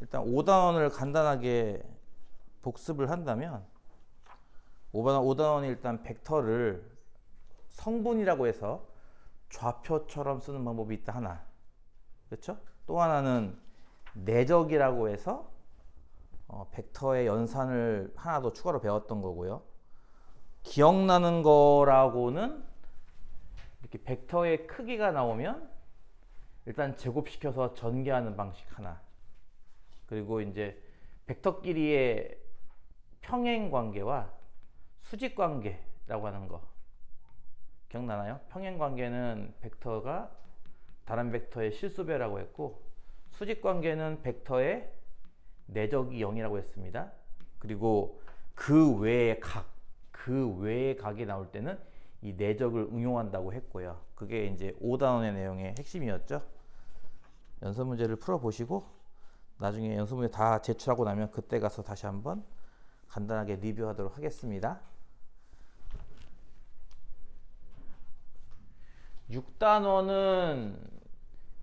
일단 5단원을 간단하게 복습을 한다면 5단원이 일단 벡터를 성분이라고 해서 좌표처럼 쓰는 방법이 있다 하나. 그렇죠? 또 하나는 내적이라고 해서 벡터의 연산을 하나 더 추가로 배웠던 거고요. 기억나는 거라고는 이렇게 벡터의 크기가 나오면 일단 제곱시켜서 전개하는 방식 하나. 그리고 이제 벡터끼리의 평행 관계와 수직 관계라고 하는 거 기억나나요? 평행 관계는 벡터가 다른 벡터의 실수배라고 했고, 수직 관계는 벡터의 내적이 0이라고 했습니다. 그리고 그 외의 각이 나올 때는 이 내적을 응용한다고 했고요. 그게 이제 5단원의 내용의 핵심이었죠. 연습 문제를 풀어보시고 나중에 연습 문제 다 제출하고 나면 그때 가서 다시 한번 간단하게 리뷰하도록 하겠습니다. 6단원은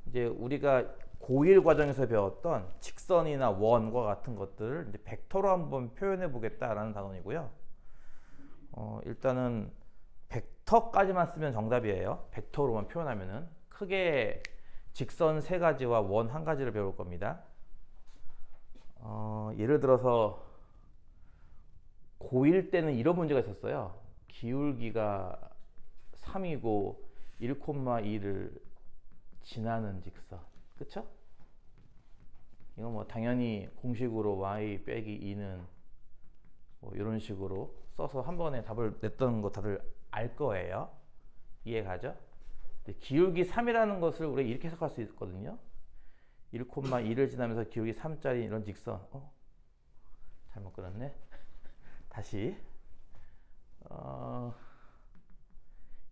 이제 우리가 고1 과정에서 배웠던 직선이나 원과 같은 것들을 이제 벡터로 한번 표현해 보겠다라는 단원이고요. 일단은 벡터까지만 쓰면 정답이에요. 벡터로만 표현하면은 크게 직선 3가지와 원 1가지를 배울 겁니다. 예를 들어서 고1 때는 이런 문제가 있었어요. 기울기가 3이고 1,2를 지나는 직선. 그쵸? 이거 뭐 당연히 공식으로 y 빼기 2는 뭐 이런 식으로 써서 한 번에 답을 냈던 거 다들 알 거예요. 이해가죠? 기울기 3이라는 것을 우리가 이렇게 해석할 수 있거든요. 1,2를 지나면서 기울기 3짜리 이런 직선. 잘못 그렸네. 다시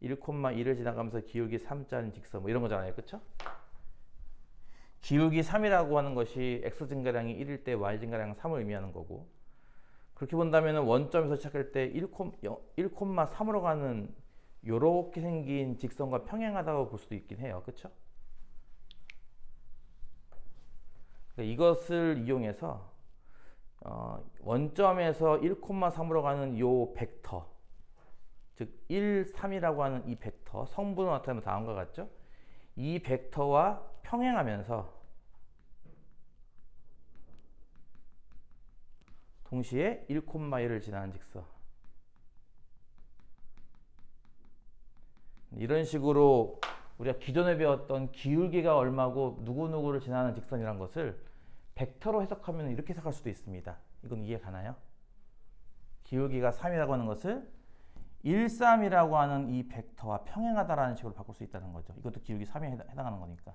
1,2를 지나가면서 기울기 3짜리 직선 뭐 이런 거잖아요. 그쵸? 기울기 3이라고 하는 것이 x 증가량이 1일 때 y 증가량 3을 의미하는 거고, 그렇게 본다면 원점에서 시작할 때 1,3으로 가는 요렇게 생긴 직선과 평행하다고 볼 수도 있긴 해요. 그쵸? 그러니까 이것을 이용해서 원점에서 1,3으로 가는 요 벡터, 즉 1, 3이라고 하는 이 벡터, 성분으로 나타내면 다음과 같죠? 이 벡터와 평행하면서 동시에 1,1을 지나는 직선. 이런 식으로 우리가 기존에 배웠던 기울기가 얼마고 누구누구를 지나는 직선이란 것을 벡터로 해석하면 이렇게 해석할 수도 있습니다. 이건 이해 가나요? 기울기가 3이라고 하는 것을 1, 3이라고 하는 이 벡터와 평행하다라는 식으로 바꿀 수 있다는 거죠. 이것도 기울기 3에 해당하는 거니까.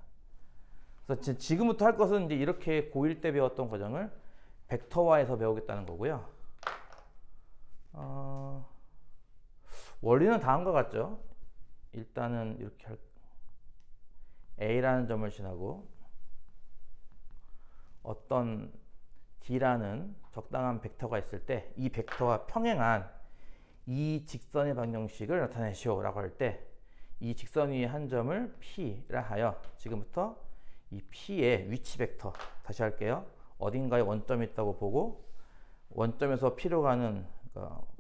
그래서 지금부터 할 것은 이제 이렇게 고1 때 배웠던 과정을 벡터화해서 배우겠다는 거고요. 원리는 다음과 같죠. 일단은 이렇게 A라는 점을 지나고 어떤 D라는 적당한 벡터가 있을 때 이 벡터와 평행한 이 직선의 방정식을 나타내시오 라고 할 때 이 직선 위의 한 점을 P라 하여 지금부터 이 P의 위치 벡터, 다시 할게요. 어딘가에 원점이 있다고 보고 원점에서 P로 가는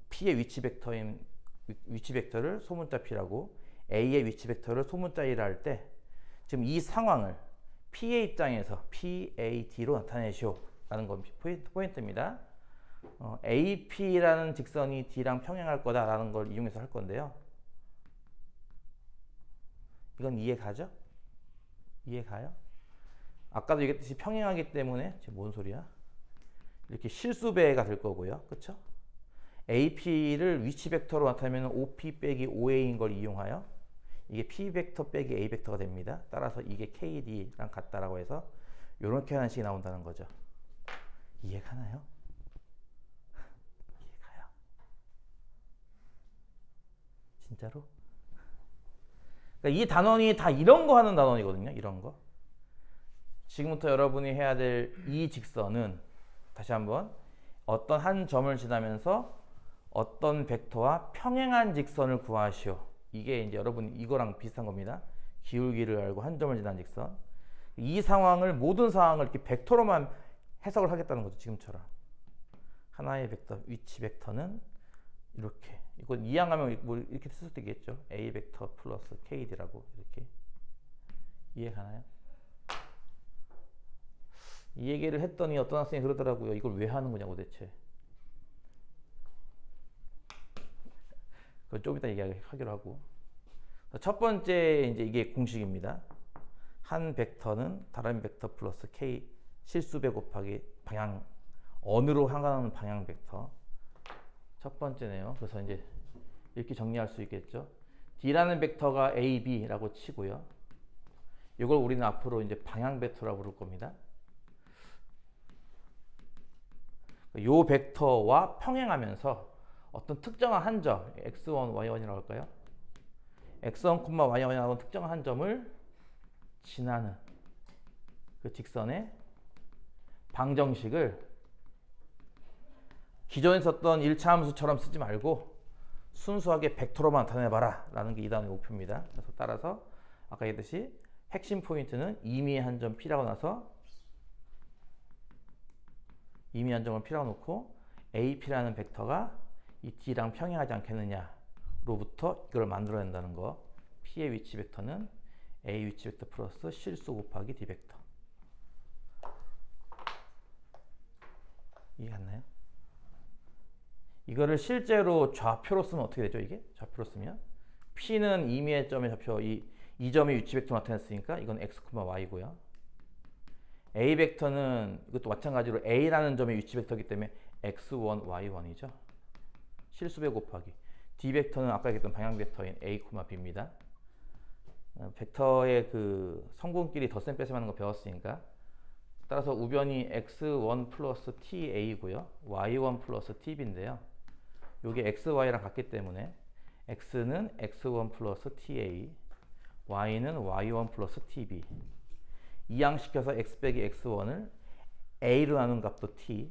P의 위치 벡터를 소문자 P라고, A의 위치 벡터를 소문자 E라 할 때 지금 이 상황을 P의 입장에서 PAD로 나타내시오 라는 건 포인트입니다. AP라는 직선이 D랑 평행할 거다라는 걸 이용해서 할 건데요. 이건 이해가죠? 이해가요? 아까도 얘기했듯이 평행하기 때문에 지금 뭔 소리야? 이렇게 실수배가 될 거고요. 그쵸? AP를 위치 벡터로 나타내면 OP 빼기 OA인 걸 이용하여 이게 P 벡터 빼기 A 벡터가 됩니다. 따라서 이게 KD랑 같다라고 해서 이렇게 하는 식이 나온다는 거죠. 이해가나요? 이해가요? 진짜로? 그러니까 이 단원이 다 이런 거 하는 단원이거든요. 이런 거. 지금부터 여러분이 해야 될 이 직선은 다시 한번 어떤 한 점을 지나면서 어떤 벡터와 평행한 직선을 구하시오. 이게 이제 여러분 이거랑 비슷한 겁니다. 기울기를 알고 한 점을 지나는 직선. 이 상황을, 모든 상황을 이렇게 벡터로만 해석을 하겠다는 거죠. 지금처럼 하나의 벡터, 위치 벡터는 이렇게, 이건 이항하면 뭐 이렇게 쓸 수도 있겠죠. A 벡터 플러스 KD라고 이렇게. 이해 가나요? 이 얘기를 했더니 어떤 학생이 그러더라고요. 이걸 왜 하는 거냐고 대체. 그건 좀 이따 얘기하기로 하고. 첫 번째 이제 이게 공식입니다. 한 벡터는 다른 벡터 플러스 K 실수배 곱하기 방향, 어느로 향하는 방향 벡터. 첫 번째네요. 그래서 이제 이렇게 정리할 수 있겠죠. D라는 벡터가 A, B라고 치고요. 이걸 우리는 앞으로 이제 방향 벡터라고 부를 겁니다. 이 벡터와 평행하면서 어떤 특정한 한 점, x1, y1이라고 할까요? x1, y1이라는 특정한 한 점을 지나는 그 직선의 방정식을 기존에 썼던 1차 함수처럼 쓰지 말고 순수하게 벡터로만 나타내봐라 라는 게 이 단원의 목표입니다. 그래서 따라서 아까 얘기했듯이 핵심 포인트는 임의의 한 점 P라고 나서 임의 한 점을 P라고 놓고 AP라는 벡터가 이 D랑 평행하지 않겠느냐로부터 이걸 만들어낸다는 거. P의 위치 벡터는 A 위치 벡터 플러스 실수 곱하기 D 벡터. 이해 갔나요? 이거를 실제로 좌표로 쓰면 어떻게 되죠? 이게 좌표로 쓰면 P는 임의의 점의 좌표, 이 점의 위치 벡터 나타냈으니까 이건 x, y고요. A 벡터는 이것도 마찬가지로 A라는 점의 위치 벡터이기 때문에 x1, y1이죠. 실수배 곱하기. D 벡터는 아까 얘기했던 방향 벡터인 A, B입니다. 벡터의 그 성분끼리 덧셈 뺄셈 하는 거 배웠으니까 따라서 우변이 x1 플러스 ta고요. y1 플러스 tb인데요. 이게 xy랑 같기 때문에 x는 x1 플러스 ta, y는 y1 플러스 tb. 이항시켜서 x 빼기 x1을 a로 나눈 값도 t,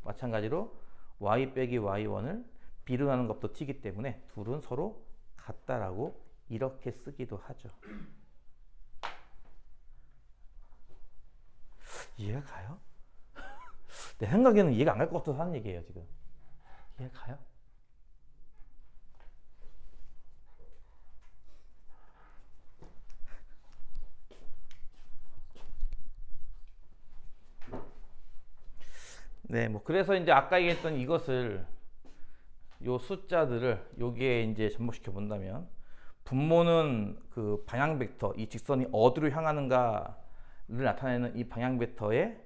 마찬가지로 y 빼기 y1을 b로 나눈 값도 t이기 때문에 둘은 서로 같다라고 이렇게 쓰기도 하죠. 이해가 가요? 내 생각에는 이해가 안 갈 것 같아서 하는 얘기예요, 지금. 이해가 가요? 네, 뭐 그래서 이제 아까 얘기했던 이것을 요 숫자들을 여기에 이제 접목시켜 본다면 분모는 그 방향 벡터, 이 직선이 어디로 향하는가를 나타내는 이 방향 벡터의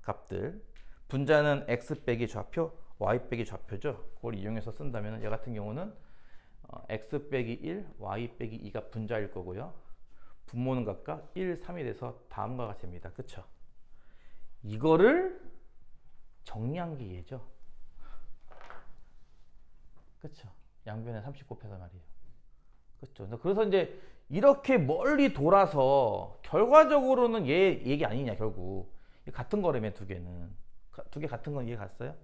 값들, 분자는 x 빼기 좌표, y 빼기 좌표죠. 그걸 이용해서 쓴다면 얘 같은 경우는 x 빼기 1, y 빼기 2가 분자일 거고요. 분모는 각각 1, 3이 돼서 다음과 같이 됩니다. 그쵸? 이거를 정리한 게 얘죠. 그쵸? 양변에 30 곱해서 말이에요. 그렇죠. 그래서 이제 이렇게 멀리 돌아서 결과적으로는 얘 얘기 아니냐 결국. 같은 거라며 두 개는. 두 개 같은 건 이해 갔어요?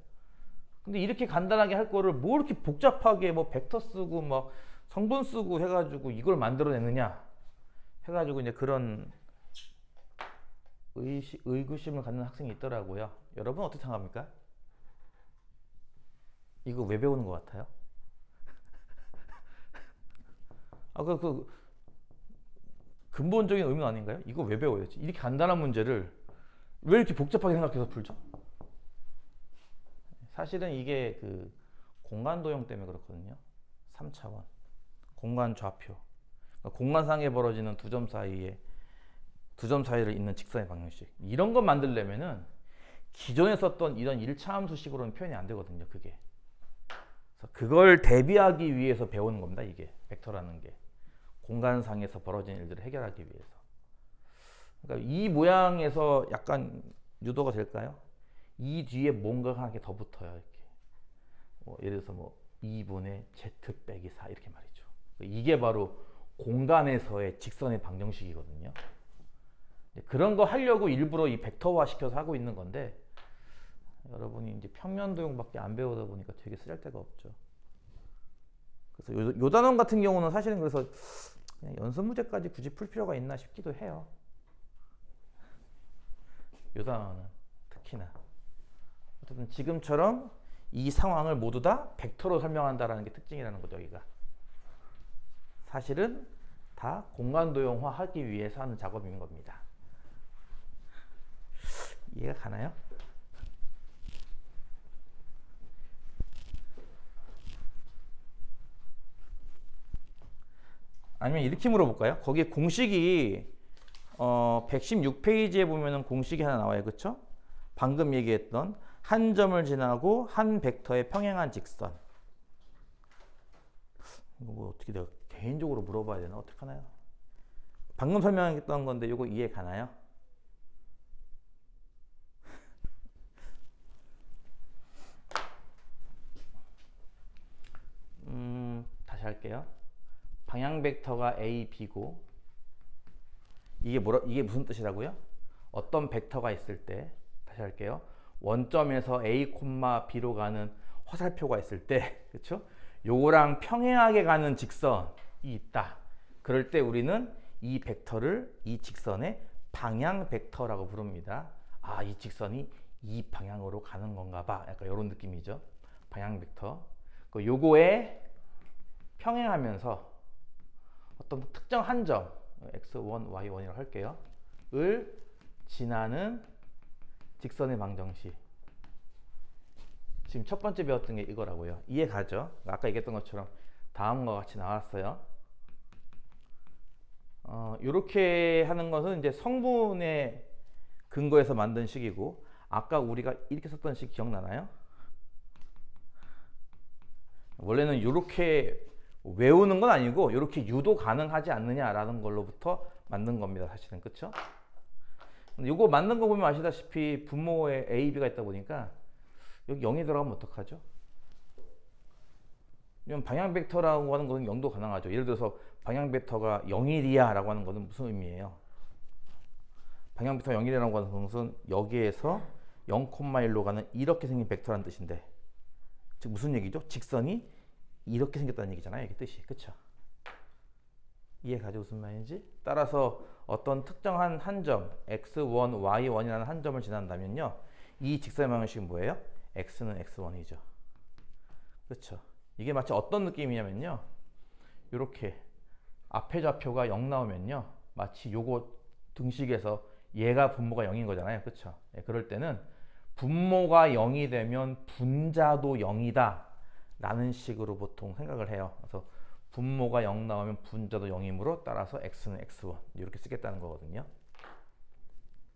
근데 이렇게 간단하게 할 거를 뭐 이렇게 복잡하게 뭐 벡터 쓰고 뭐 성분 쓰고 해가지고 이걸 만들어내느냐 해가지고 이제 그런 의구심을 갖는 학생이 있더라고요. 여러분 어떻게 생각합니까? 이거 왜 배우는 것 같아요? 근본적인 의미는 아닌가요? 이거 왜 배워요? 이렇게 간단한 문제를 왜 이렇게 복잡하게 생각해서 풀죠? 사실은 이게 그 공간 도형 때문에 그렇거든요. 3차원. 공간 좌표. 그러니까 공간상에 벌어지는 두 점 사이를 잇는 직선의 방정식. 이런 거 만들려면은 기존에 썼던 이런 1차 함수식으로는 표현이 안 되거든요, 그게. 그래서 그걸 대비하기 위해서 배우는 겁니다, 이게. 벡터라는 게. 공간상에서 벌어지는 일들을 해결하기 위해서. 그러니까 이 모양에서 약간 유도가 될까요? 이 뒤에 뭔가가 하나 더 붙어요, 이렇게. 예를 들어서 뭐 2분의 z 빼기 4 이렇게 말이죠. 이게 바로 공간에서의 직선의 방정식이거든요. 그런 거 하려고 일부러 이 벡터화 시켜서 하고 있는 건데 여러분이 이제 평면도형밖에 안 배우다 보니까 되게 쓸데가 없죠. 그래서 요 단원 같은 경우는 사실은 그래서 그냥 연습 문제까지 굳이 풀 필요가 있나 싶기도 해요. 요 단원은 특히나. 어쨌든 지금처럼 이 상황을 모두 다 벡터로 설명한다라는 게 특징이라는 거죠. 여기가 사실은 다 공간 도형화하기 위해서 하는 작업인 겁니다. 이해가 가나요? 아니면 이렇게 물어볼까요? 거기에 공식이 116페이지에 보면은 공식이 하나 나와요. 그렇죠? 방금 얘기했던 한 점을 지나고 한 벡터의 평행한 직선. 이거 뭐 어떻게 내가 개인적으로 물어봐야 되나? 어떻게 하나요? 방금 설명했던 건데 이거 이해 가나요? 다시 할게요. 방향 벡터가 A, B고 이게 무슨 뜻이라고요? 어떤 벡터가 있을 때 다시 할게요. 원점에서 A, B로 가는 화살표가 있을 때 그렇죠? 요거랑 평행하게 가는 직선이 있다. 그럴 때 우리는 이 벡터를 이 직선의 방향 벡터라고 부릅니다. 아, 이 직선이 이 방향으로 가는 건가 봐. 약간 이런 느낌이죠. 방향 벡터. 요거에 평행하면서 어떤 특정 한 점 x1, y1이라고 할게요. 을 지나는 직선의 방정식. 지금 첫 번째 배웠던 게 이거라고요. 이해 가죠? 아까 얘기했던 것처럼 다음과 같이 나왔어요. 이렇게 하는 것은 이제 성분의 근거에서 만든 식이고, 아까 우리가 이렇게 썼던 식 기억나나요? 원래는 이렇게 외우는 건 아니고 이렇게 유도 가능하지 않느냐라는 걸로부터 만든 겁니다. 사실은. 그쵸? 근데 이거 만든 거 보면 아시다시피 분모에 A, B가 있다 보니까 여기 0이 들어가면 어떡하죠? 이건 방향 벡터라고 하는 것은 0도 가능하죠. 예를 들어서 방향 벡터가 0일이야 라고 하는 것은 무슨 의미예요? 방향 벡터 0일이라고 하는 것은 여기에서 0,1로 가는 이렇게 생긴 벡터라는 뜻인데, 즉 무슨 얘기죠? 직선이 이렇게 생겼다는 얘기잖아요. 이게 뜻이. 그쵸? 이해 가죠? 무슨 말인지? 따라서 어떤 특정한 한 점 x1, y1이라는 한 점을 지난다면요, 이 직선의 방정식은 뭐예요? x는 x1이죠. 그렇죠? 이게 마치 어떤 느낌이냐면요, 이렇게 앞에 좌표가 0 나오면요, 마치 요거 등식에서 얘가 분모가 0인 거잖아요. 그렇죠? 예, 그럴 때는 분모가 0이 되면 분자도 0이다 라는 식으로 보통 생각을 해요. 그래서 분모가 0 나오면 분자도 0이므로 따라서 x는 x1 이렇게 쓰겠다는 거거든요.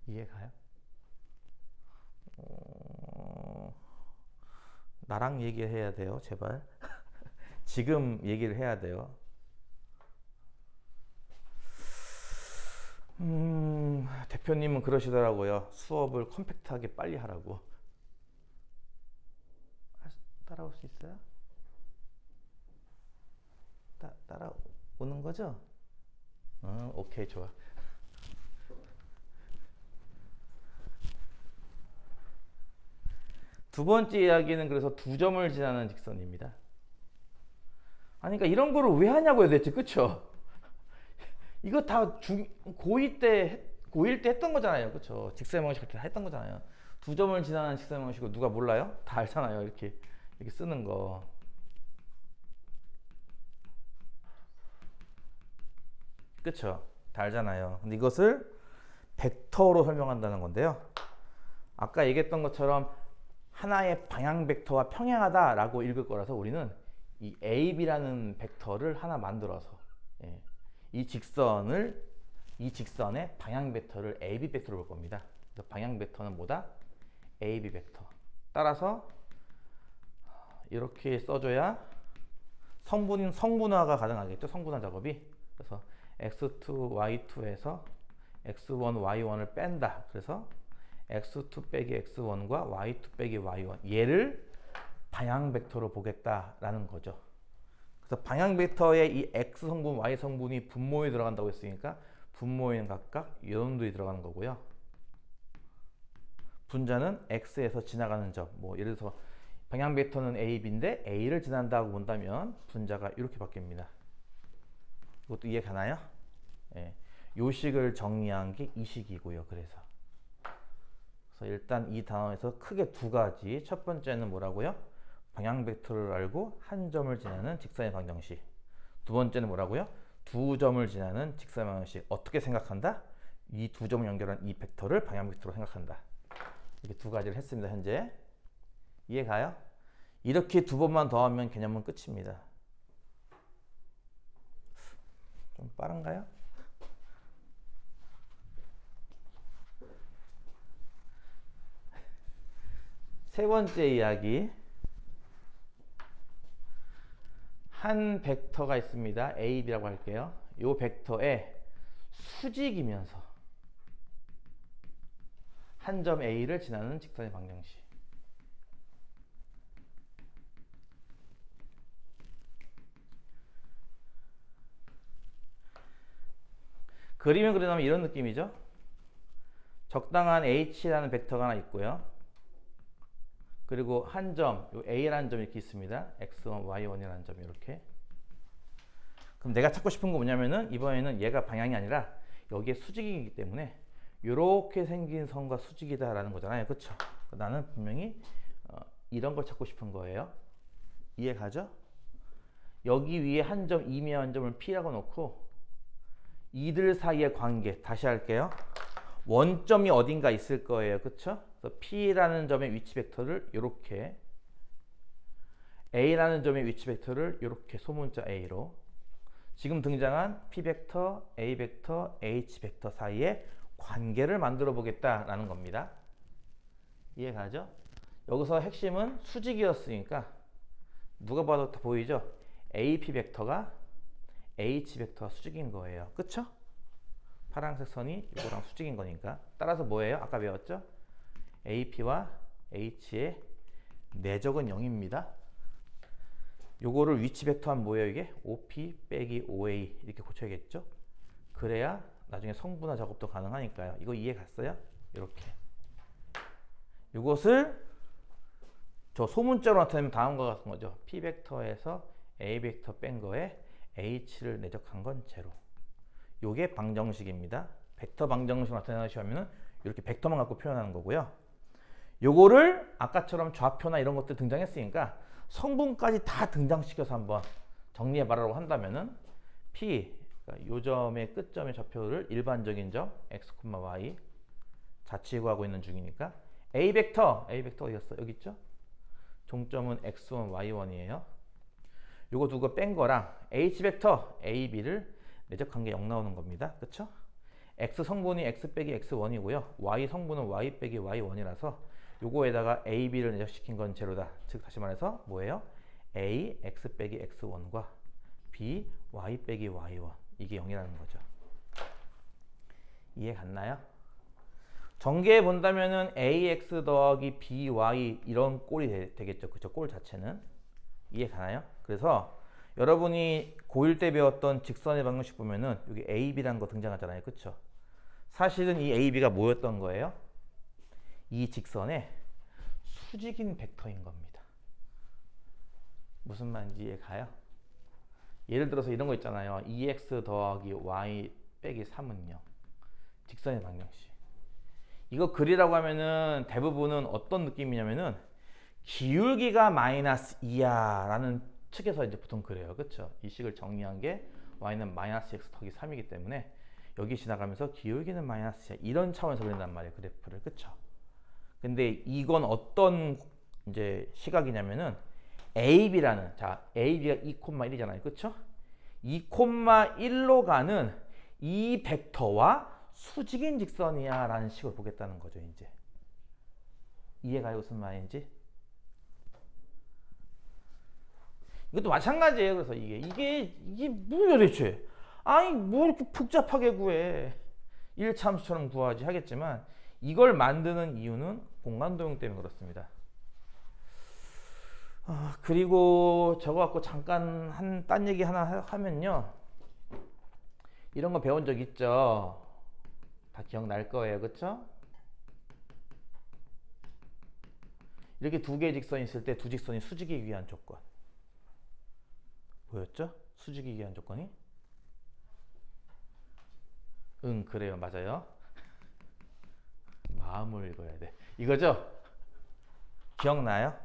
이해가요? 나랑 얘기해야 돼요. 제발. 지금 얘기를 해야 돼요. 대표님은 그러시더라고요. 수업을 컴팩트하게 빨리 하라고. 따라올 수 있어요? 따라오는 거죠? 오케이, 좋아. 두 번째 이야기는 그래서 두 점을 지나는 직선입니다. 아니, 그러니까 이런 거를 왜 하냐고요, 대체. 그쵸? 이거 다 고1 때 했던 거잖아요. 그쵸? 직선의 방정식 할 때 했던 거잖아요. 두 점을 지나는 직선의 방정식을 누가 몰라요? 다 알잖아요. 이렇게 쓰는 거. 그쵸? 다 알잖아요. 근데 이것을 벡터로 설명한다는 건데요. 아까 얘기했던 것처럼 하나의 방향 벡터와 평행하다라고 읽을 거라서 우리는 이 AB라는 벡터를 하나 만들어서, 예, 이 직선의 방향 벡터를 AB 벡터로 볼 겁니다. 그래서 방향 벡터는 뭐다? AB 벡터. 따라서 이렇게 써줘야 성분화가 가능하겠죠. 성분화 작업이. 그래서 x2, y2에서 x1, y1을 뺀다. 그래서 x2 빼기 x1과 y2 빼기 y1, 얘를 방향 벡터로 보겠다라는 거죠. 그래서 방향 벡터의 이 x 성분, y 성분이 분모에 들어간다고 했으니까 분모에는 각각 이런들이 들어가는 거고요. 분자는 x에서 지나가는 점. 뭐 예를 들어서 방향 벡터는 a, b인데 a를 지난다고 본다면 분자가 이렇게 바뀝니다. 이것도 이해 가나요? 예. 요 식을 정리한 게 이 식이고요. 그래서 그래서 일단 이 단원에서 크게 두 가지. 첫 번째는 뭐라고요? 방향 벡터를 알고 한 점을 지나는 직선의 방정식. 두 번째는 뭐라고요? 두 점을 지나는 직선의 방정식. 어떻게 생각한다? 이 두 점을 연결한 이 벡터를 방향 벡터로 생각한다. 이렇게 두 가지를 했습니다. 현재 이해가요? 이렇게 두 번만 더 하면 개념은 끝입니다. 좀 빠른가요? 세 번째 이야기. 한 벡터가 있습니다. A, B라고 할게요. 이 벡터에 수직이면서 한 점 A를 지나는 직선의 방정식. 그림을 그리자면 이런 느낌이죠. 적당한 H라는 벡터가 하나 있고요. 그리고 한 점, A라는 점이 이렇게 있습니다. X1, Y1이라는 점이 이렇게. 그럼 내가 찾고 싶은 거 뭐냐면은 이번에는 얘가 방향이 아니라 여기에 수직이기 때문에 이렇게 생긴 선과 수직이다라는 거잖아요. 그쵸? 나는 분명히 이런 걸 찾고 싶은 거예요. 이해 가죠? 여기 위에 한 점, 이미 한 점을 P라고 놓고 이들 사이의 관계 다시 할게요. 원점이 어딘가 있을 거예요. 그쵸? 그래서 P라는 점의 위치 벡터를 이렇게, A라는 점의 위치 벡터를 이렇게 소문자 A로, 지금 등장한 P 벡터, A 벡터, H 벡터 사이의 관계를 만들어 보겠다라는 겁니다. 이해가죠? 여기서 핵심은 수직이었으니까 누가 봐도 다 보이죠? AP 벡터가 H 벡터와 수직인 거예요. 그쵸? 파란색 선이 이거랑 수직인 거니까. 따라서 뭐예요? 아까 배웠죠? AP와 H의 내적은 0입니다. 요거를 위치 벡터 하면 뭐예요? 이게? OP 빼기 OA 이렇게 고쳐야겠죠? 그래야 나중에 성분화 작업도 가능하니까요. 이거 이해 갔어요? 이렇게. 이것을 저 소문자로 나타내면 다음과 같은 거죠. P 벡터에서 A 벡터 뺀 거에 H를 내적한 건 제로. 요게 방정식입니다. 벡터 방정식 나타내시면은 이렇게 벡터만 갖고 표현하는 거고요. 요거를 아까처럼 좌표나 이런 것들 등장했으니까 성분까지 다 등장시켜서 한번 정리해 봐라고 한다면은 P, 그러니까 요 점의 끝점의 좌표를 일반적인 점 x, y 자취 구하고 있는 중이니까 A 벡터 어디 갔어? 여기 있죠? 종점은 x1, y1이에요. 요거 두고 뺀 거랑 H 벡터 A, B를 내적한 게 0 나오는 겁니다. 그쵸? X 성분이 X 빼기 X1이고요. Y 성분은 Y 빼기 Y1이라서 요거에다가 A, B를 내적시킨 건 제로다. 즉 다시 말해서 뭐예요? A, X 빼기 X1과 B, Y 빼기 Y1 이게 0이라는 거죠. 이해 갔나요? 전개해 본다면은 AX 더하기 BY 이런 꼴이 되겠죠. 그쵸? 꼴 자체는. 이해 가나요? 그래서 여러분이 고1 때 배웠던 직선의 방정식 보면은 여기 AB라는 거 등장하잖아요. 그쵸? 사실은 이 AB가 뭐였던 거예요? 이 직선의 수직인 벡터인 겁니다. 무슨 말인지 이해 가요? 예를 들어서 이런 거 있잖아요. 2x 더하기 y 빼기 3은 0. 직선의 방정식. 이거 그리라고 하면은 대부분은 어떤 느낌이냐면은 기울기가 마이너스 2야 라는 측에서 이제 보통 그래요. 그쵸? 이 식을 정리한 게 y는 마이너스 x 더하기 3이기 때문에 여기 지나가면서 기울기는 마이너스 2야 이런 차원에서 그린단 말이에요. 그래프를. 그쵸? 근데 이건 어떤 이제 시각이냐면은 AB라는, 자, AB가 2,1이잖아요. 그쵸? 2,1로 가는 이 벡터와 수직인 직선이야 라는 식으로 보겠다는 거죠. 이제 이해가요? 무슨 말인지? 이것도 마찬가지예요. 그래서 이게 뭐야 대체? 아니 뭐 이렇게 복잡하게 구해? 1차함수처럼 구하지 하겠지만 이걸 만드는 이유는 공간 도용 때문에 그렇습니다. 그리고 저거 갖고 잠깐 딴 얘기 하나 하면요. 이런 거 배운 적 있죠? 다 기억날 거예요. 그쵸? 이렇게 두 개의 직선이 있을 때 두 직선이 수직이기 위한 조건. 뭐였죠? 수직이기 위한 조건이? 응, 그래요. 맞아요. 다음을 읽어야 돼. 이거죠? 기억나요?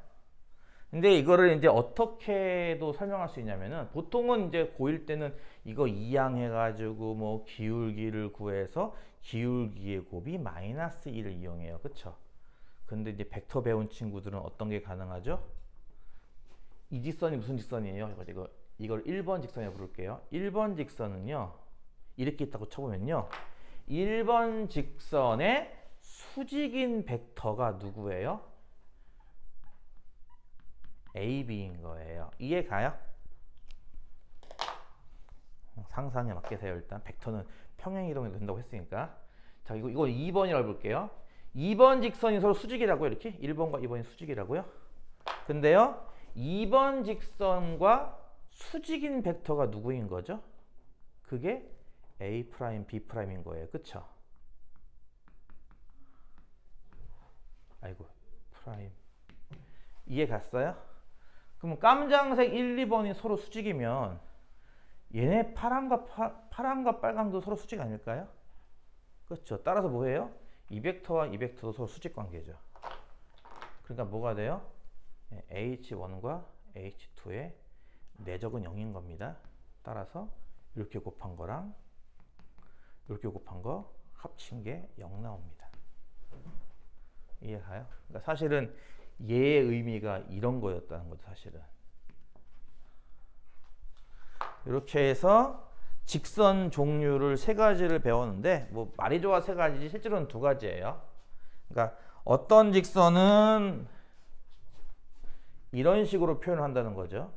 근데 이거를 이제 어떻게도 설명할 수 있냐면은 보통은 이제 고1 때는 이거 이항해가지고 뭐 기울기를 구해서 기울기의 곱이 마이너스 1을 이용해요. 그쵸? 근데 이제 벡터 배운 친구들은 어떤 게 가능하죠? 이 직선이 무슨 직선이에요? 이걸 1번 직선이라고 부를게요. 1번 직선은요. 이렇게 있다고 쳐보면요. 1번 직선의 수직인 벡터가 누구예요? AB인 거예요. 이해 가요? 상상에 맡기세요. 일단 벡터는 평행 이동이 된다고 했으니까. 자, 이거 2번이라고 볼게요. 2번 직선이 서로 수직이라고요. 이렇게 1번과 2번이 수직이라고요. 근데요. 2번 직선과 수직인 벡터가 누구인 거죠? 그게 A', B'인 거예요. 그쵸? 아이고, 프라임. 이해 갔어요? 그럼 깜장색 1, 2번이 서로 수직이면 얘네 파란과 빨강도 서로 수직 아닐까요? 그렇죠. 따라서 뭐예요? 이 벡터와 이 벡터도 서로 수직 관계죠. 그러니까 뭐가 돼요? H1과 H2의 내적은 0인 겁니다. 따라서 이렇게 곱한 거랑 이렇게 곱한 거 합친 게 0 나옵니다. 이해가요? 그러니까 사실은 얘의 의미가 이런 거였다는 거죠. 사실은 이렇게 해서 직선 종류를 세 가지를 배웠는데 뭐 말이 좋아 세 가지지 실제로는 두 가지예요. 그러니까 어떤 직선은 이런 식으로 표현을 한다는 거죠.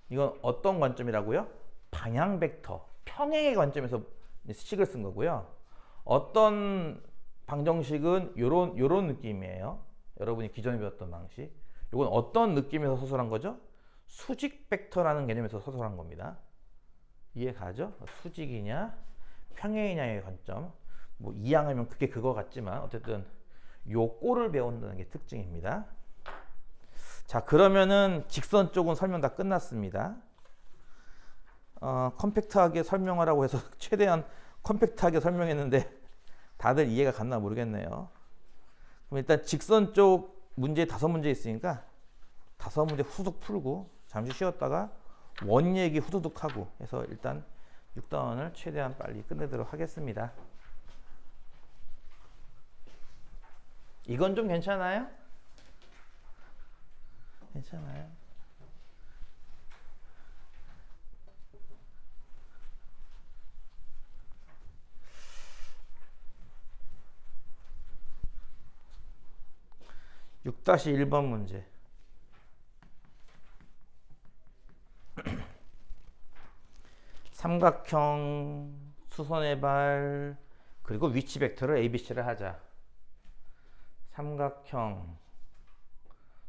이건 어떤 관점이라고요? 방향 벡터, 평행의 관점에서 식을 쓴 거고요. 어떤 방정식은 요런 느낌이에요. 여러분이 기존에 배웠던 방식. 이건 어떤 느낌에서 서술한 거죠? 수직 벡터라는 개념에서 서술한 겁니다. 이해 가죠? 수직이냐 평행이냐의 관점. 뭐 이항하면 그게 그거 같지만 어쨌든 요 꼴을 배운다는 게 특징입니다. 자, 그러면은 직선 쪽은 설명 다 끝났습니다. 컴팩트하게 설명하라고 해서 최대한 컴팩트하게 설명했는데 다들 이해가 갔나 모르겠네요. 그럼 일단 직선 쪽 문제 5문제 있으니까 5문제 후둑 풀고 잠시 쉬었다가 원 얘기 후두둑 하고 해서 일단 6단원을 최대한 빨리 끝내도록 하겠습니다. 이건 좀 괜찮아요? 괜찮아요? (6-1번) 문제. 삼각형 수선의 발 그리고 위치 벡터를 ABC를 하자. 삼각형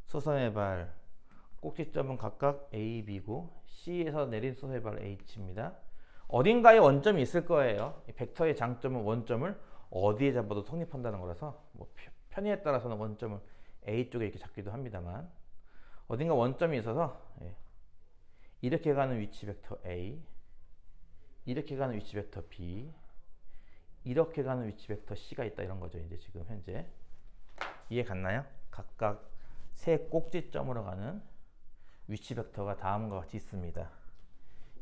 수선의 발 꼭지점은 각각 A, B고 C에서 내린 수선의 발 H입니다. 어딘가에 원점이 있을 거예요. 이 벡터의 장점은 원점을 어디에 잡아도 성립한다는 거라서 뭐 편의에 따라서는 원점을 A 쪽에 이렇게 잡기도 합니다만 어딘가 원점이 있어서 이렇게 가는 위치 벡터 A, 이렇게 가는 위치 벡터 B, 이렇게 가는 위치 벡터 C가 있다 이런 거죠. 이제 지금 현재 이해 갔나요? 각각 세 꼭지점으로 가는 위치 벡터가 다음과 같이 있습니다.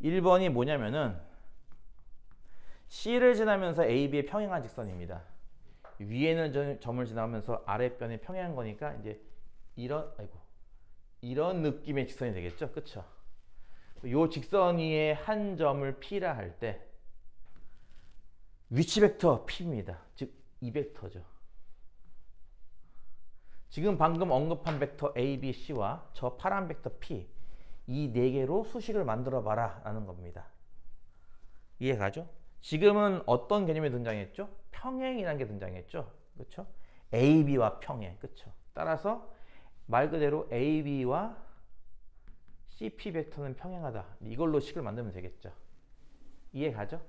1번이 뭐냐면은 C를 지나면서 AB의 평행한 직선입니다. 위에는 점을 지나면서 아랫변에 평행한 거니까 이제 이런 느낌의 직선이 되겠죠. 그쵸? 요 직선 위에 한 점을 P라 할 때 위치 벡터 P입니다. 즉 이 벡터죠. 지금 방금 언급한 벡터 A, B, C와 저 파란 벡터 P 이 네 개로 수식을 만들어 봐라 라는 겁니다. 이해가죠? 지금은 어떤 개념이 등장했죠? 평행이라는 게 등장했죠. 그렇죠? AB와 평행. 그렇죠? 따라서 말 그대로 AB와 CP 벡터는 평행하다. 이걸로 식을 만들면 되겠죠. 이해가죠?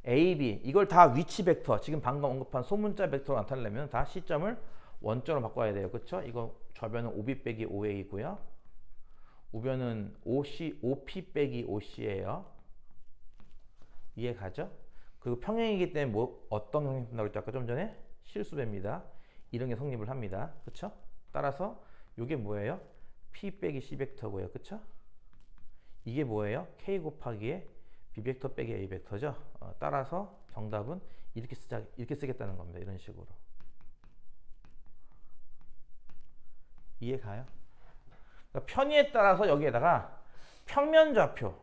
AB 이걸 다 위치 벡터 지금 방금 언급한 소문자 벡터로 나타내려면 다 시점을 원점으로 바꿔야 돼요. 그렇죠? 이거 좌변은 OB 빼기 OA이고요. 우변은 OP 빼기 OC예요. 이해가죠? 그리고 평행이기 때문에 뭐 어떤 경향이 된다고 했죠? 아까 좀 전에 실수배입니다. 이런 게 성립을 합니다. 그쵸? 따라서 이게 뭐예요? P 빼기 C 벡터고요. 그쵸? 이게 뭐예요? K 곱하기에 B 벡터 빼기 A 벡터죠. 따라서 정답은 이렇게 쓰겠다는 겁니다. 이런 식으로. 이해 가요? 그러니까 편의에 따라서 여기에다가 평면 좌표,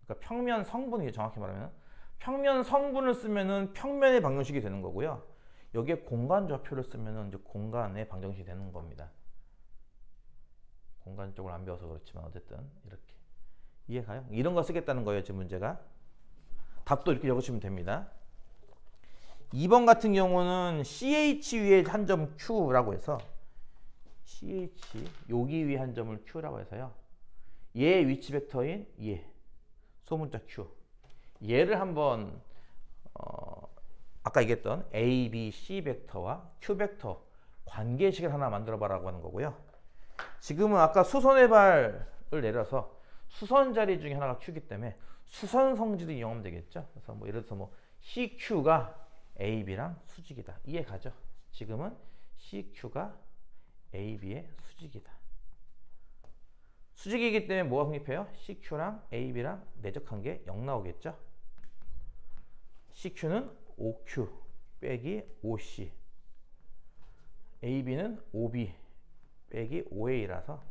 그러니까 평면 성분이 정확히 말하면 평면 성분을 쓰면은 평면의 방정식이 되는 거고요. 여기에 공간 좌표를 쓰면은 이제 공간의 방정식이 되는 겁니다. 공간 쪽을 안 배워서 그렇지만 어쨌든 이렇게 이해 가요? 이런 거 쓰겠다는 거예요. 지금 문제가. 답도 이렇게 적으시면 됩니다. 2번 같은 경우는 CH 위에 한 점 Q라고 해서 CH 여기 위에 한 점을 Q라고 해서요. 얘 위치 벡터인 얘 소문자 Q 얘를 한번 아까 얘기했던 A, B, C 벡터와 Q 벡터 관계식을 하나 만들어 봐라고 하는 거고요. 지금은 아까 수선의 발을 내려서 수선 자리 중에 하나가 Q이기 때문에 수선 성질을 이용하면 되겠죠. 그래서 뭐 예를 들어서 뭐 CQ가 AB랑 수직이다. 이해 가죠? 지금은 CQ가 AB의 수직이다. 수직이기 때문에 뭐가 성립해요? CQ랑 AB랑 내적한 게 0 나오겠죠? CQ는 OQ 빼기 OC AB는 OB 빼기 OA라서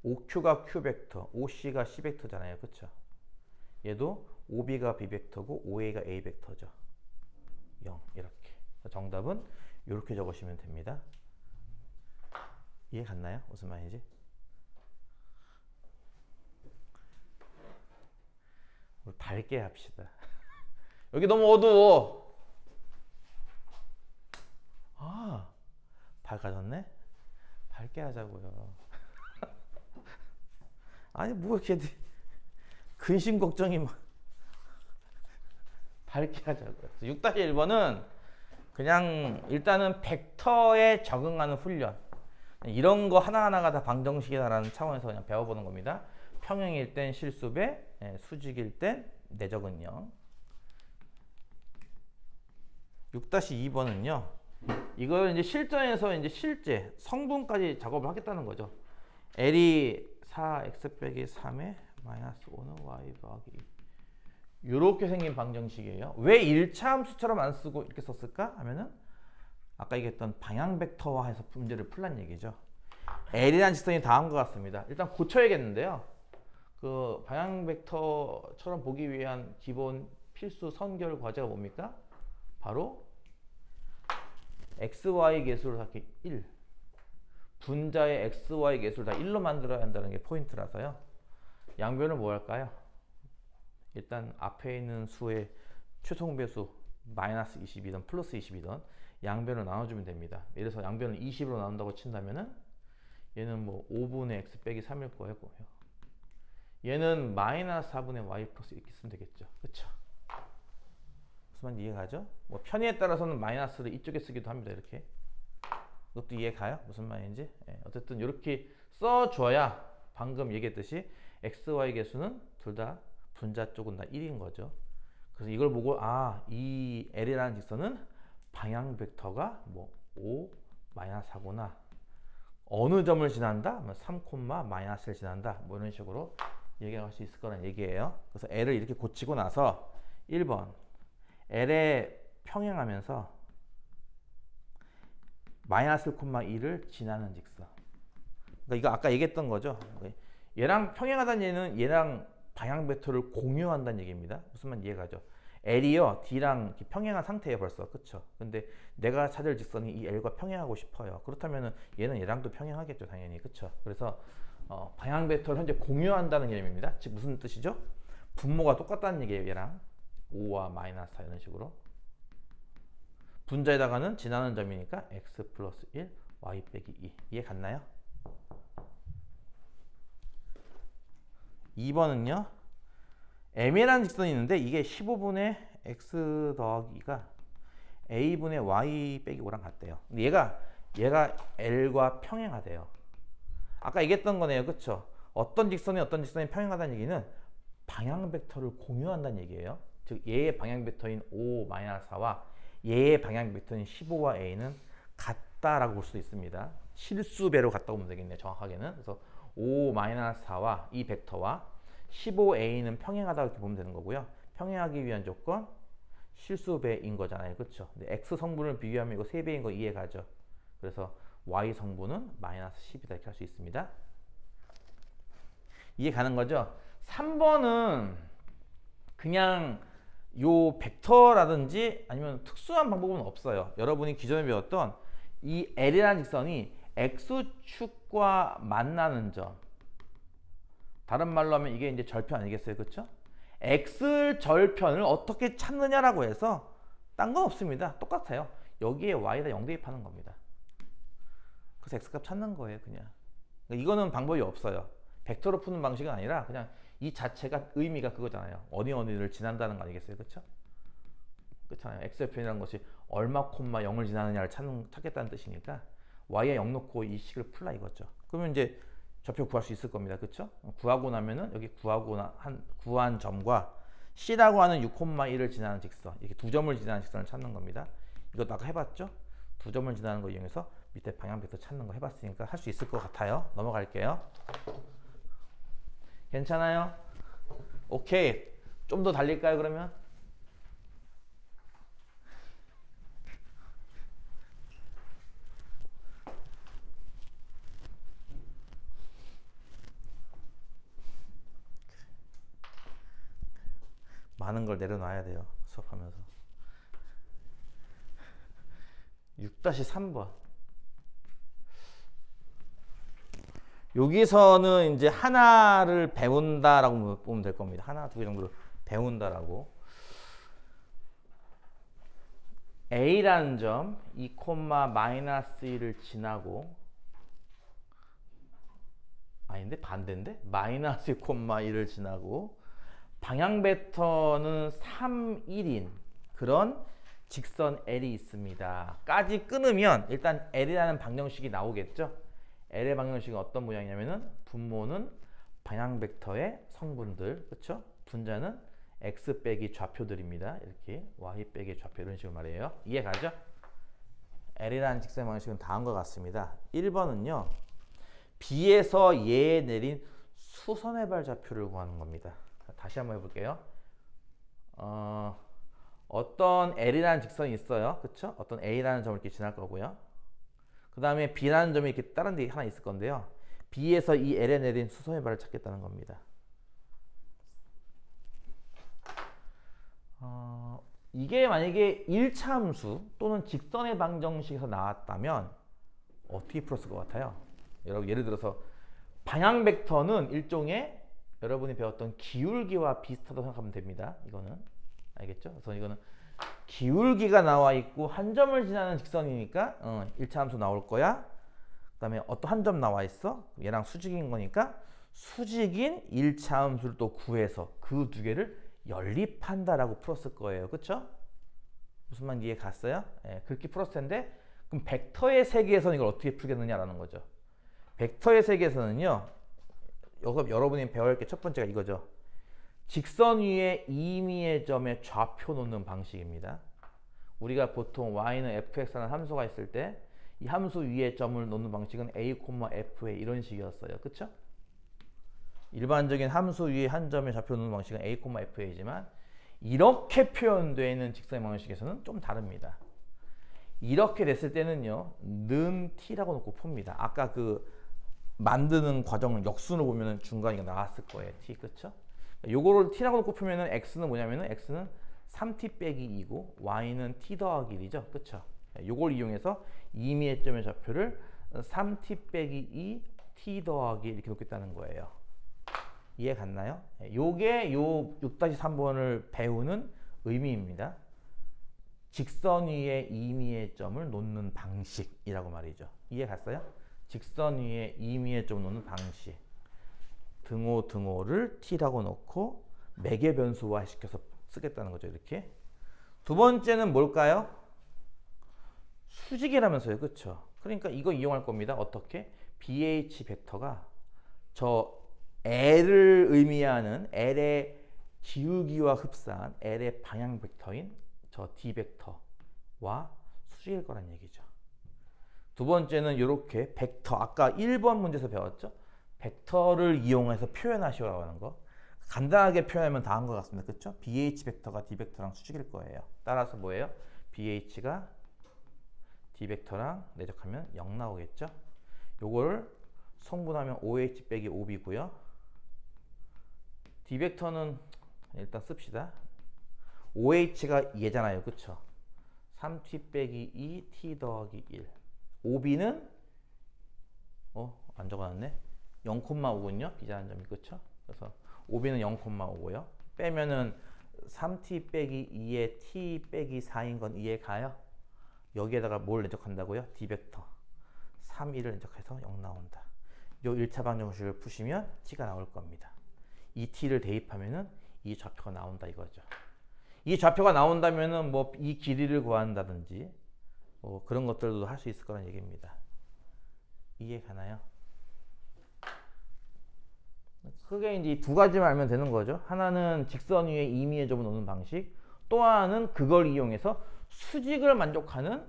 OQ가 Q 벡터, OC가 C 벡터잖아요. 그쵸? 얘도 OB가 B 벡터고 OA가 A 벡터죠. 0 이렇게. 정답은 이렇게 적으시면 됩니다. 이해 갔나요? 무슨 말인지? 우리 밝게 합시다. 여기 너무 어두워. 아, 밝아졌네? 밝게 하자고요. 아니 뭐 이렇게 근심 걱정이 막 밝게 하자고요. 6-1번은 그냥 일단은 벡터에 적응하는 훈련 이런 거 하나하나가 다 방정식이다라는 차원에서 그냥 배워보는 겁니다. 평행일 땐 실수배, 수직일 땐 내적은 0. 6-2번은요. 이걸 이제 실전에서 이제 실제 성분까지 작업을 하겠다는 거죠. L이 4x 빼기 3에 마이너스 5는 y 더하기 2. 이렇게 생긴 방정식이에요. 왜 1차 함수처럼 안 쓰고 이렇게 썼을까 하면은 아까 얘기했던 방향 벡터화해서 문제를 풀란 얘기죠. L이라는 직선이 다음과 같습니다. 일단 고쳐야겠는데요. 그 방향 벡터처럼 보기 위한 기본 필수 선결 과제가 뭡니까? 바로 XY 계수를 다 1. 분자의 XY 계수를 다 1로 만들어야 한다는 게 포인트라서요. 양변을 뭐 할까요? 일단 앞에 있는 수의 최종 배수 마이너스 20이든 플러스 20이든 양변을 나눠주면 됩니다. 예를 들어서 양변을 20으로 나눈다고 친다면은 얘는 뭐 5분의 x 빼기 3일 거예요. 얘는 마이너스 4분의 y 플러스 이렇게 쓰면 되겠죠. 그쵸? 무슨 말인지 이해가죠? 뭐 편의에 따라서는 마이너스를 이쪽에 쓰기도 합니다. 이렇게. 그것도 이해가요? 무슨 말인지? 예, 어쨌든 이렇게 써줘야 방금 얘기했듯이 x, y 계수는 둘 다 분자 쪽은 다 1인 거죠. 그래서 이걸 보고 이 L이라는 직선은 방향 벡터가 뭐 5, 마이너스 4구나. 어느 점을 지난다? 3, 마이너스를 지난다. 뭐 이런 식으로 얘기할 수 있을 거란 얘기예요. 그래서 L을 이렇게 고치고 나서 1번 L에 평행하면서 마이너스 2를 지나는 직선. 그러니까 이거 아까 얘기했던 거죠. 얘랑 평행하다는 얘는 얘랑 방향 벡터를 공유한다는 얘기입니다. 무슨 말인지 이해가죠? L이요 D랑 이렇게 평행한 상태예요 벌써. 그쵸? 근데 내가 찾을 직선이 이 L과 평행하고 싶어요. 그렇다면 얘는 얘랑도 평행하겠죠 당연히. 그쵸? 그래서 방향 벡터를 현재 공유한다는 개념입니다. 즉 무슨 뜻이죠? 분모가 똑같다는 얘기예요. 얘랑 5와 마이너스 4 이런 식으로. 분자에다가는 지나는 점이니까 x 플러스 1, y 빼기 2. 이해 갔나요? 2번은요. M이라는 직선이 있는데 이게 15분의 x 더하기가 a분의 y 빼기 5랑 같대요. 근데 얘가 L과 평행하대요. 아까 얘기했던 거네요. 그쵸? 어떤 직선이 평행하다는 얘기는 방향 벡터를 공유한다는 얘기예요. 즉 얘의 방향 벡터인 5-4와 얘의 방향 벡터인 15와 a는 같다라고 볼 수도 있습니다. 실수배로 같다고 보면 되겠네요. 정확하게는. 그래서 5-4와 이 벡터와 15a는 평행하다고 이렇게 보면 되는 거고요. 평행하기 위한 조건 실수배인 거잖아요. 그렇죠? 근데 x 성분을 비교하면 이거 3배인 거 이해가죠? 그래서 y 성분은 -10이다 이렇게 할 수 있습니다. 이해 가는 거죠? 3번은 그냥 요 벡터라든지 아니면 특수한 방법은 없어요. 여러분이 기존에 배웠던 이 L이라는 직선이 X축과 만나는 점. 다른 말로 하면 이게 이제 절편 아니겠어요? 그렇죠? X 절편을 어떻게 찾느냐라고 해서 딴 건 없습니다. 똑같아요. 여기에 Y에다 0 대입하는 겁니다. 그래서 X값 찾는 거예요, 그냥. 이거는 방법이 없어요. 벡터로 푸는 방식은 아니라 그냥 이 자체가 의미가 그거잖아요. 어디를 지난다는 거 아니겠어요? 그렇죠? 그렇잖아요. X절편이라는 것이 얼마 콤마 0을 지나느냐를 찾겠다는 뜻이니까 Y에 0 놓고 이 식을 풀라 이거죠. 그러면 이제 좌표 구할 수 있을 겁니다. 그렇죠? 구하고 나면은 여기 구한 점과 C라고 하는 6,1을 지나는 직선, 이렇게 두 점을 지나는 직선을 찾는 겁니다. 이것도 아까 해봤죠? 두 점을 지나는 거 이용해서 밑에 방향 벡터 찾는 거 해봤으니까 할 수 있을 것 같아요. 넘어갈게요. 괜찮아요? 오케이. 좀 더 달릴까요, 그러면? 많은 걸 내려놔야 돼요. 수업하면서. 6-3번. 여기서는 이제 하나를 배운다라고 보면 될 겁니다. 하나, 두 개 정도를 배운다라고. A라는 점 2,-1을 지나고 아닌데 반대인데? -2,1을 지나고 방향 벡터는 3, 1인 그런 직선 L이 있습니다. 까지 끊으면 일단 L이라는 방정식이 나오겠죠? L의 방정식은 어떤 모양이냐면은 분모는 방향 벡터의 성분들, 그렇죠? 분자는 x 빼기 좌표들입니다. 이렇게 y 빼기 좌표 이런 식으로 말이에요. 이해 가죠? L이라는 직선 방식은 다음과 같습니다. 1번은요. B에서 예에 내린 수선의 발 좌표를 구하는 겁니다. 다시 한번 해볼게요. 어떤 L이라는 직선이 있어요. 그렇죠? 어떤 A라는 점을 이렇게 지날 거고요. 그 다음에 B라는 점이 이렇게 다른 데 하나 있을 건데요. B에서 이 L에 내린 수선의 발을 찾겠다는 겁니다. 이게 만약에 1차 함수 또는 직선의 방정식에서 나왔다면 어떻게 풀었을 것 같아요? 여러분 예를 들어서 방향 벡터는 일종의 여러분이 배웠던 기울기와 비슷하다고 생각하면 됩니다. 이거는 알겠죠? 그래서 이거는 기울기가 나와 있고 한 점을 지나는 직선이니까 1차 함수 나올 거야. 그 다음에 어떤 한 점 나와 있어. 얘랑 수직인 거니까 수직인 1차 함수를 또 구해서 그 두 개를 연립한다라고 풀었을 거예요. 그쵸? 무슨 말인지 이해 갔어요? 예, 그렇게 풀었을 텐데 그럼 벡터의 세계에서는 이걸 어떻게 풀겠느냐라는 거죠. 벡터의 세계에서는요. 여러분이 배워야 할 게 첫 번째가 이거죠. 직선 위에 임의의 점에 좌표 놓는 방식입니다. 우리가 보통 y는 fx라는 함수가 있을 때 이 함수 위에 점을 놓는 방식은 a, f에 이런 식이었어요. 그쵸? 일반적인 함수 위에 한 점에 좌표 놓는 방식은 a, fa이지만 이렇게 표현되어 있는 직선의 방식에서는 좀 다릅니다. 이렇게 됐을 때는요. 는 t라고 놓고 풉니다. 아까 그 만드는 과정을 역순으로 보면 중간에 나왔을 거예요. t. 그쵸? 요거를 t라고 놓고 풀면은 x는 뭐냐면은 x는 3t 빼기 2고 y는 t 더하기 1이죠. 그쵸? 요걸 이용해서 임의의 점의 좌표를 3t 빼기 2 t 더하기 1 이렇게 놓겠다는 거예요. 이해 갔나요? 요게 요 6-3번을 배우는 의미입니다. 직선 위에 임의의 점을 놓는 방식이라고 말이죠. 이해 갔어요? 직선 위에 임의의 점을 놓는 방식. 등호를 t라고 놓고 매개 변수화 시켜서 쓰겠다는 거죠. 이렇게. 두 번째는 뭘까요? 수직이라면서요. 그렇죠? 그러니까 이거 이용할 겁니다. 어떻게? BH 벡터가 저 L을 의미하는 L의 기울기와 흡사한 L의 방향 벡터인 저 D 벡터와 수직일 거란 얘기죠. 두 번째는 이렇게 벡터, 아까 1번 문제에서 배웠죠? 벡터를 이용해서 표현하시오라고 하는 거. 간단하게 표현하면 다 한 것 같습니다. 그렇죠? BH 벡터가 D 벡터랑 수직일 거예요. 따라서 뭐예요? BH가 D 벡터랑 내적하면 0 나오겠죠? 요걸 성분하면 OH 빼기 OB고요. D 벡터는 일단 씁시다. OH가 얘잖아요. 그쵸? 3T 빼기 2, T 더하기 1. OB는 안 적어놨네. 0,5군요. 비자한 점이. 그쵸? 그래서 OB는 0,5고요. 빼면은 3T 빼기 2에 T 빼기 4인 건 이해 가요? 여기에다가 뭘 내적한다고요? D 벡터 3, 1을 내적해서 0 나온다. 요 1차 방정식을 푸시면 T가 나올 겁니다. 이 T를 대입하면은 이 좌표가 나온다 이거죠. 이 좌표가 나온다면은 뭐 이 길이를 구한다든지 뭐 그런 것들도 할 수 있을 거라는 얘기입니다. 이해 가나요? 크게 이제 두 가지만 알면 되는 거죠. 하나는 직선 위에 임의의 점을 놓는 방식, 또 하나는 그걸 이용해서 수직을 만족하는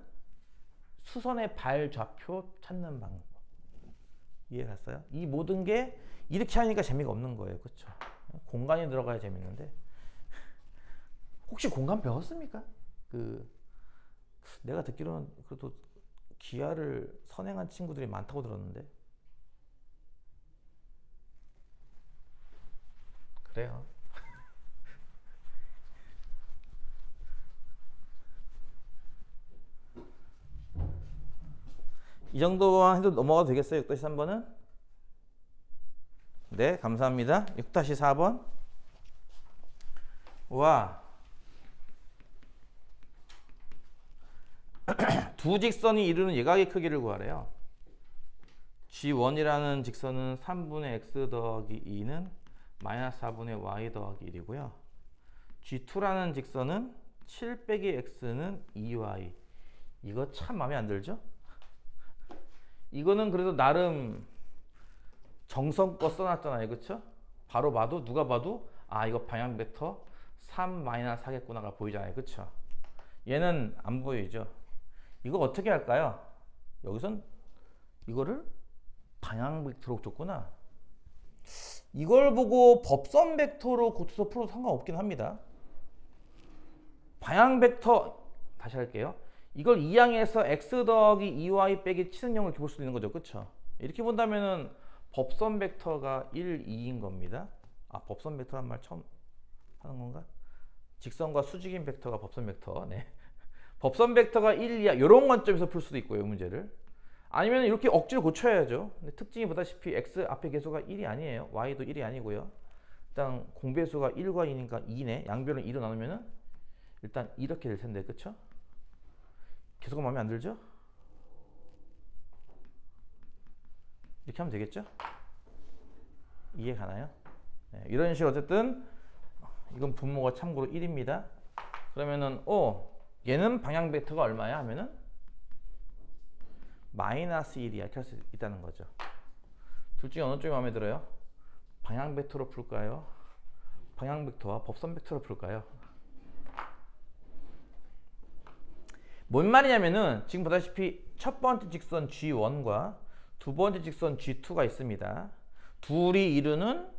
수선의 발 좌표 찾는 방법. 이해 갔어요? 이 모든 게 이렇게 하니까 재미가 없는 거예요. 그렇죠? 공간이 들어가야 재밌는데. 혹시 공간 배웠습니까? 내가 듣기로는 그래도 기하를 선행한 친구들이 많다고 들었는데. 그래요. 이 정도만 해도 넘어가도 되겠어요? 6-3번은? 네, 감사합니다. 6-4번. 와. 두 직선이 이루는 예각의 크기를 구하래요. G1이라는 직선은 3분의 x 더하기 2는 마이너스 4분의 y 더하기 1이고요. G2라는 직선은 7 빼기 x는 2y. 이거 참 마음에 안 들죠? 이거는 그래도 나름 정성껏 써놨잖아요. 그쵸? 바로 봐도 누가 봐도 아 이거 방향 벡터 3-4겠구나가 보이잖아요. 그쵸? 얘는 안 보이죠? 이거 어떻게 할까요? 여기선 이거를 방향 벡터로 줬구나. 이걸 보고 법선 벡터로 고쳐서 풀어도 상관없긴 합니다. 방향 벡터 다시 할게요. 이걸 이항해서 x 더하기 2y 빼기 7은 0을 이렇게 볼 수도 있는 거죠. 그쵸? 이렇게 본다면은 법선 벡터가 1, 2인 겁니다. 아, 법선 벡터란 말 처음 하는 건가? 직선과 수직인 벡터가 법선 벡터. 네. 법선 벡터가 1, 2야. 이런 관점에서 풀 수도 있고요, 이 문제를. 아니면 이렇게 억지로 고쳐야죠. 근데 특징이 보다시피 x 앞에 개수가 1이 아니에요. y도 1이 아니고요. 일단 공배수가 1과 2니까 2네. 양변을 2로 나누면은 일단 이렇게 될 텐데, 그쵸? 개수가 마음에 안 들죠? 이렇게 하면 되겠죠? 이해 가나요? 네, 이런 식으로 어쨌든 이건 분모가 참고로 1입니다. 그러면은 얘는 방향 벡터가 얼마야 하면은 마이너스 1이야. 이렇게 할 수 있다는 거죠. 둘 중에 어느 쪽이 마음에 들어요? 방향 벡터로 풀까요? 방향 벡터와 법선 벡터로 풀까요? 뭔 말이냐면은 지금 보다시피 첫 번째 직선 G1과 두 번째 직선 G2가 있습니다. 둘이 이루는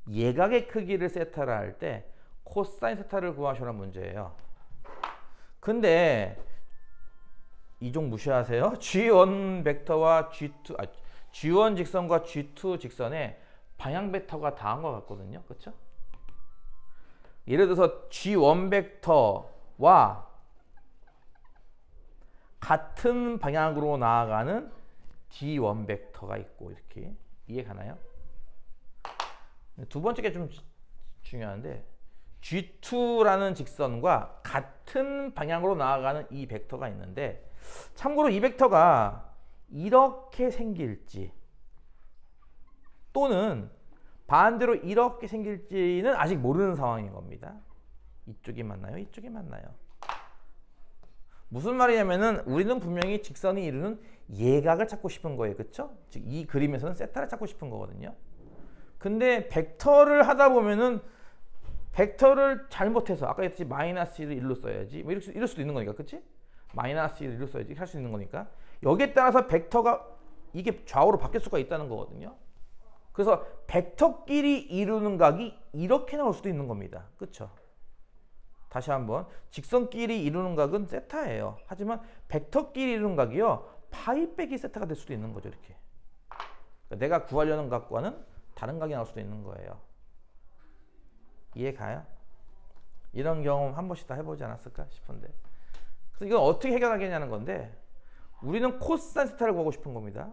예각의 크기를 세타라 할 때 코사인 세타를 구하셔라는 문제예요. 근데 이종 무시하세요. G1 벡터와 G1 직선과 G2 직선에 방향 벡터가 다한 것 같거든요. 그렇죠? 예를 들어서 G1 벡터와 같은 방향으로 나아가는 D1 벡터가 있고 이렇게 이해 가나요? 두 번째 게 좀 중요한데 G2라는 직선과 같은 방향으로 나아가는 이 벡터가 있는데 참고로 이 벡터가 이렇게 생길지 또는 반대로 이렇게 생길지는 아직 모르는 상황인 겁니다. 이쪽이 맞나요? 이쪽이 맞나요? 무슨 말이냐면은 우리는 분명히 직선이 이루는 예각을 찾고 싶은 거예요. 그쵸? 즉 이 그림에서는 세타를 찾고 싶은 거거든요. 근데 벡터를 하다 보면은 벡터를 잘못해서 아까 했듯이 마이너스 1을 1로 써야지 뭐 이럴 수도 있는 거니까, 그치? 마이너스 1을 1로 써야지 할 수 있는 거니까 여기에 따라서 벡터가 이게 좌우로 바뀔 수가 있다는 거거든요. 그래서 벡터끼리 이루는 각이 이렇게 나올 수도 있는 겁니다. 그쵸? 다시 한번 직선끼리 이루는 각은 세타예요. 하지만 벡터끼리 이루는 각이요 파이 빼기 세타가 될 수도 있는 거죠. 이렇게 그러니까 내가 구하려는 각과는 다른 각이 나올 수도 있는 거예요. 이해 가요? 이런 경험 한 번씩 다 해보지 않았을까 싶은데, 그래서 이건 어떻게 해결하겠냐는 건데 우리는 코사인 세타를 구하고 싶은 겁니다.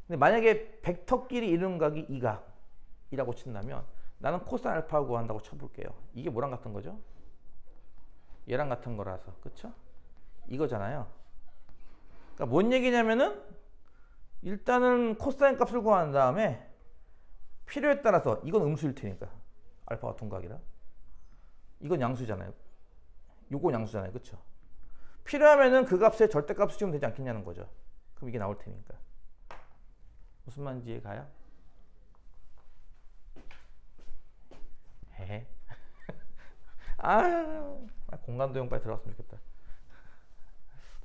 근데 만약에 벡터끼리 이루는 각이 이 각이라고 친다면 나는 코사인 알파를 구한다고 쳐볼게요. 이게 뭐랑 같은 거죠? 얘랑 같은 거라서, 그쵸? 이거잖아요. 그러니까 뭔 얘기냐면은 일단은 코사인 값을 구한 다음에 필요에 따라서 이건 음수일 테니까 알파가 둔각이라 이건 양수잖아요. 요건 양수잖아요. 그쵸? 필요하면은 그 값에 절대값을 주면 되지 않겠냐는 거죠. 그럼 이게 나올 테니까. 무슨 말인지 이해 가요? 헤헤. 공간도형 빨리 들어갔으면 좋겠다.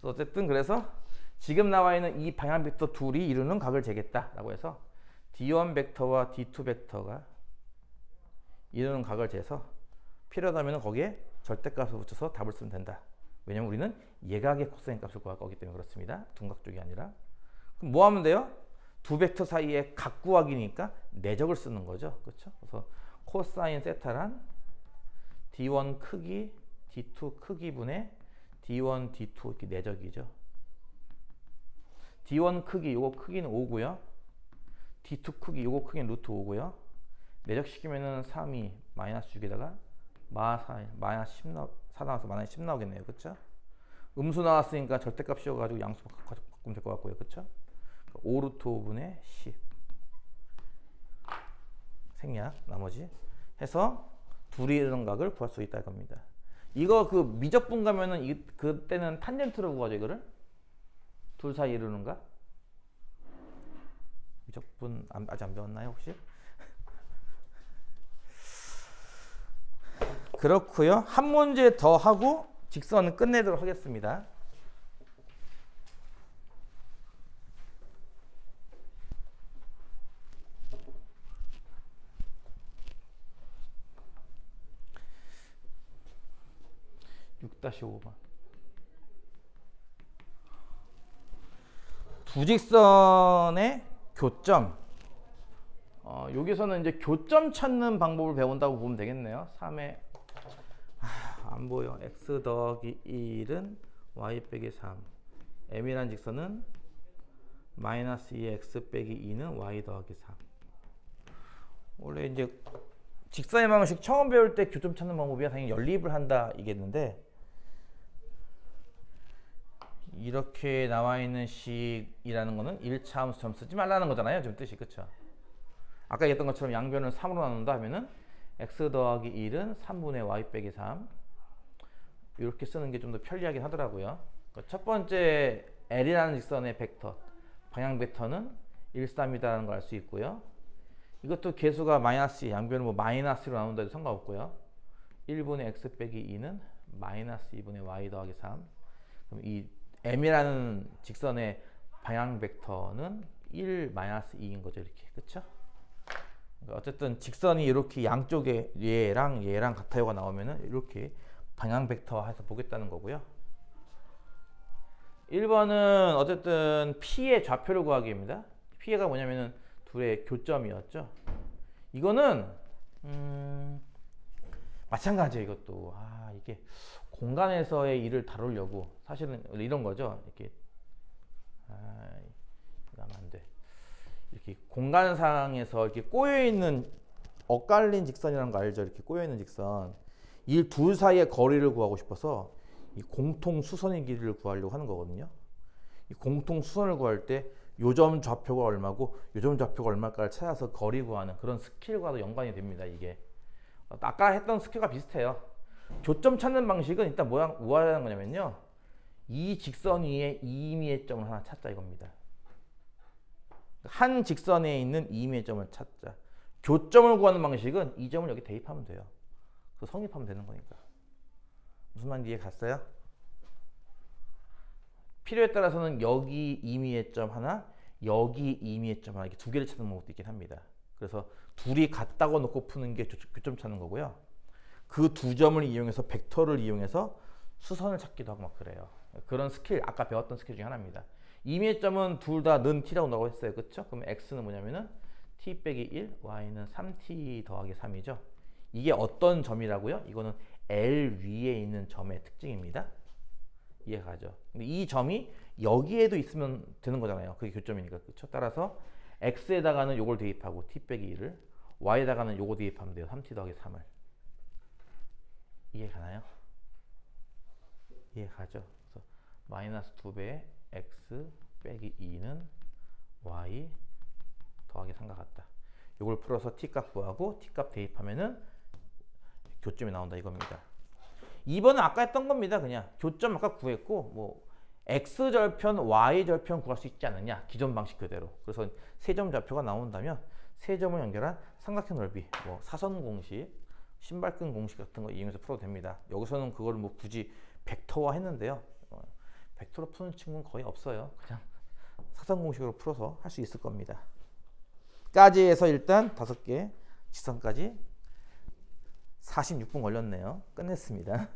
어쨌든 그래서 지금 나와 있는 이 방향 벡터 둘이 이루는 각을 재겠다라고 해서 D1 벡터와 D2 벡터가 이루는 각을 재서 필요하다면 거기에 절대값을 붙여서 답을 쓰면 된다. 왜냐면 우리는 예각의 코사인 값을 구할 거기 때문에 그렇습니다. 둔각 쪽이 아니라. 그럼 뭐 하면 돼요? 두 벡터 사이에 각 구하기니까 내적을 쓰는 거죠. 그렇죠? 그래서 코사인 세타란 D1 크기, D2 크기분의 D1, D2 이렇게 내적이죠. D1 크기, 요거 크기는 5고요. D2 크기, 요거 크기는 루트 5고요. 내적시키면은 3이 마이너스 6에다가 마이너스 10 4 나와서 마이너스 10 나오겠네요. 그쵸? 음수 나왔으니까 절대값 씌워가지고 양수 바꾸면 될 것 같고요. 그쵸? 5 루트 5분의 10 생략 나머지 해서 둘이 이루는 각을 구할 수 있다 이겁니다. 이거 그 미적분 가면은 그때는 탄젠트로 구하죠. 이거를 둘 사이 이루는 각. 미적분 아직 안 배웠나요 혹시? 그렇고요. 한 문제 더 하고 직선은 끝내도록 하겠습니다. (6-5번) 두 직선의 교점. 여기서는 이제 교점 찾는 방법을 배운다고 보면 되겠네요. 3의 안 보여. x 더하기 1은 y 빼기 3. m이란 직선은 마이너스 2x 빼기 2는 y 더하기 3. 원래 이제 직선의 방식 처음 배울 때 교점 찾는 방법이야 당연히 연립을 한다 이겠는데, 이렇게 나와 있는 식이라는 거는 1차 함수처럼 쓰지 말라는 거잖아요. 지금 뜻이. 그쵸? 아까 얘기했던 것처럼 양변을 3으로 나눈다 하면은 x 더하기 1은 3분의 y 빼기 3 이렇게 쓰는 게 좀 더 편리하긴 하더라고요. 첫 번째 L이라는 직선의 벡터 방향 벡터는 1, 3이다라는 걸 알 수 있고요. 이것도 개수가 마이너스 양변을 뭐 마이너스로 나눈다 해도 상관없고요. 1분의 x 빼기 2는 마이너스 2분의 y 더하기 3. 그럼 이 m이라는 직선의 방향 벡터는 1 마이너스 2인 거죠. 이렇게. 그쵸? 어쨌든 직선이 이렇게 양쪽에 얘랑 같아요가 나오면은 이렇게 방향 벡터해서 보겠다는 거고요. 1번은 어쨌든 P의 좌표를 구하기입니다. P가 뭐냐면은 둘의 교점이었죠. 이거는 마찬가지예요. 이것도 이게 공간에서의 일을 다루려고 사실은 이런 거죠. 이렇게 이거 하면 안 돼. 이렇게 공간상에서 이렇게 꼬여 있는 엇갈린 직선이라는 거 알죠? 이렇게 꼬여 있는 직선. 이 둘 사이의 거리를 구하고 싶어서 이 공통 수선의 길이를 구하려고 하는 거거든요. 이 공통 수선을 구할 때 요점 좌표가 얼마고 요점 좌표가 얼마일까를 찾아서 거리 구하는 그런 스킬과도 연관이 됩니다. 이게 아까 했던 스킬과 비슷해요. 교점 찾는 방식은 일단 뭐 하는 거냐면요, 이 직선 위에 이미의 점을 하나 찾자 이겁니다. 한 직선에 있는 이미의 점을 찾자. 교점을 구하는 방식은 이 점을 여기 대입하면 돼요. 그 성립하면 되는 거니까. 무슨 말인지 이해 갔어요? 필요에 따라서는 여기 임의의 점 하나, 여기 임의의 점 하나, 이렇게 두 개를 찾는 방법도 있긴 합니다. 그래서 둘이 같다고 놓고 푸는 게 교점 찾는 거고요. 그 두 점을 이용해서 벡터를 이용해서 수선을 찾기도 하고 막 그래요. 그런 스킬, 아까 배웠던 스킬 중에 하나입니다. 임의의 점은 둘 다 는 t라고 나오고 했어요. 그쵸? 그럼 x는 뭐냐면은 t 빼기 1, y는 3t 더하기 3이죠. 이게 어떤 점이라고요? 이거는 L 위에 있는 점의 특징입니다. 이해가죠? 근데 이 점이 여기에도 있으면 되는 거잖아요. 그게 교점이니까. 그쵸? 따라서 x에다가는 요걸 대입하고 t 빼기 1을, y에다가는 요거 대입하면 돼요. 3t 더하기 3을. 이해가나요? 이해가죠? 그래서 마이너스 2배의 x 빼기 2는 y 더하기 3과 같다. 요걸 풀어서 t값 구하고 t값 대입하면은 교점이 나온다 이겁니다. 2번은 아까 했던 겁니다. 그냥 교점 아까 구했고 뭐 x절편 y절편 구할 수 있지 않느냐, 기존 방식 그대로. 그래서 세 점 좌표가 나온다면 세 점을 연결한 삼각형 넓이, 뭐 사선 공식, 신발끈 공식 같은 거 이용해서 풀어도 됩니다. 여기서는 그걸 뭐 굳이 벡터화 했는데요. 벡터로 푸는 친구는 거의 없어요. 그냥 사선 공식으로 풀어서 할 수 있을 겁니다. 까지 해서 일단 5개 직선까지 46분 걸렸네요. 끝냈습니다.